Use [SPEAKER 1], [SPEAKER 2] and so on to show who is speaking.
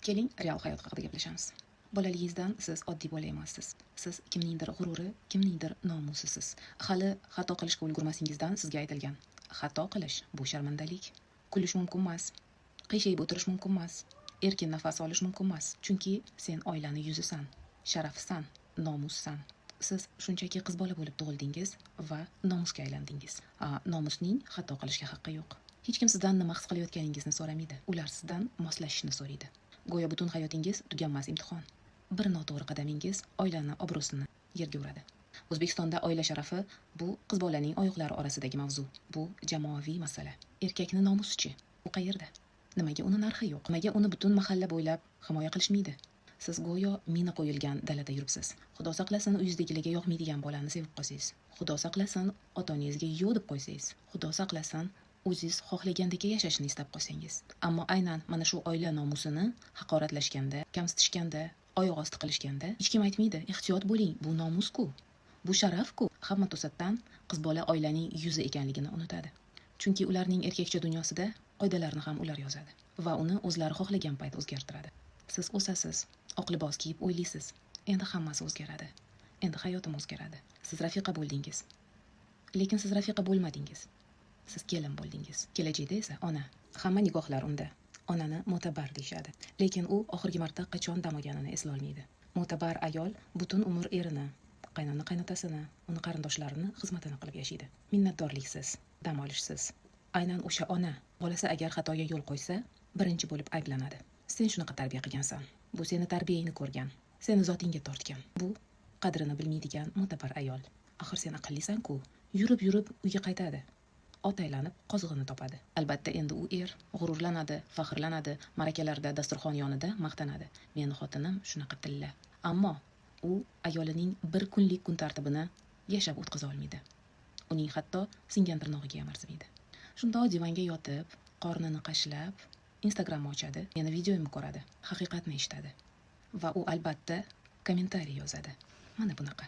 [SPEAKER 1] Keling, real hayot haqida gaplashamiz. Bolaligingizdan siz oddiy bola emassiz. Siz kimningdir g'ururi, kimningdir nomusisiz. Hali xato qilishga ulgurmasingizdan sizga aytilgan. Xato qilish bu sharmandalik. Kulish mumkin emas. Qiyshayib o'tirish mumkin emas. Erkin nafas olish mumkin emas. Chunki sen oilani yuzisan, sharafsan, nomussan. Siz shunchaki qiz bola bo'lib tug'ildingiz va nomusga aylandingiz. Nomusning xato qilishga haqqi yo'q. Hech kim sizdan nima his qilayotganingizni so'ramaydi. Ular sizdan moslashishni so'raydi. Go'yo butun hayotingiz tuganmas imtihon. Bir noto'g'ri qadamingiz oilani obro'sini yerga uradi. O'zbekistonda oila sharafi bu qiz bolaning oyoqlari orasidagi mavzu. Bu jamoaviy masala. Erkakni nomusi-chi? U qayerda? Nimaga uni narxi yo'q? Nimaga uni butun mahalla bo'ylab himoya qilishmaydi? Siz go'yo mina qo'yilgan dalada yuribsiz. Xudo saqlasin uyingizdagilarga yoqmaydigan bolani sevib qolsangiz. Xudo saqlasin ota-onangizga yo'q deb qo'ysangiz. Xudo saqlasin o'zingiz xohlagandek yashashni istab qolsangiz. Ammo aynan mana shu oila nomusini haqoratlashganda, kamsitishganda, oyoq osti qilishganda hech kim aytmaydi. Ehtiyot bo'ling, bu nomus-ku. Bu sharaf-ku. Hamma to'satdan qiz bola oilaning yuzi ekanligini unutadi. Chunki ularning erkakcha dunyosida qoidalarni ham ular yozadi va uni o'zlari xohlagan payt o'zgartiradi. Siz o'sasiz, oq libos kiyib o'ylaysiz. Endi hammasi o'zgaradi. Endi hayotim o'zgaradi. Siz rafiqa bo'ldingiz. Lekin siz rafiqa bo'lmadingiz. Siz kelin bo'ldingiz. Kelajakda esa ona. Hamma nigohlar unda. Onani mo'tabar deyshadi. Lekin u oxirgi marta qachon dam olganini eslolmaydi. Mo'tabar ayol butun umr erini, qaynona qaynotasini, uni qarindoshlarini xizmatini qilib yashaydi. Minnatdorliksiz, dam olishsiz. Aynan o'sha ona bolasi agar xatoga yo'l qo'ysa, birinchi bo'lib ayblanadi. Sen shunaqa tarbiya qilgansan. Bu seni tarbiyangni ko'rgan, seni zotingga tortgan. Bu qadrini bilmaydigan mo'tabar ayol. Axir sen aqllisan-ku. Yurib uyga qaytadi. Ot aylanib qozig'ini topadi. Albatta endi u g'ururlanadi, faxrlanadi, ma'rakalarda, dasturxon yonida maqtanadi. Meni xotinim shunaqa tilla. Ammo u ayolining bir kunlik kun tartibini yashab o'tkaza olmaydi. Uning hatto singan tirnog'iga ham arzimaydi. Shunda divanga yotib, qornini qashlab, Instagram ochadi, meni videoimni ko'radi, haqiqatni eshitadi va u albatta kommentariy yozadi. Mana bunaqa.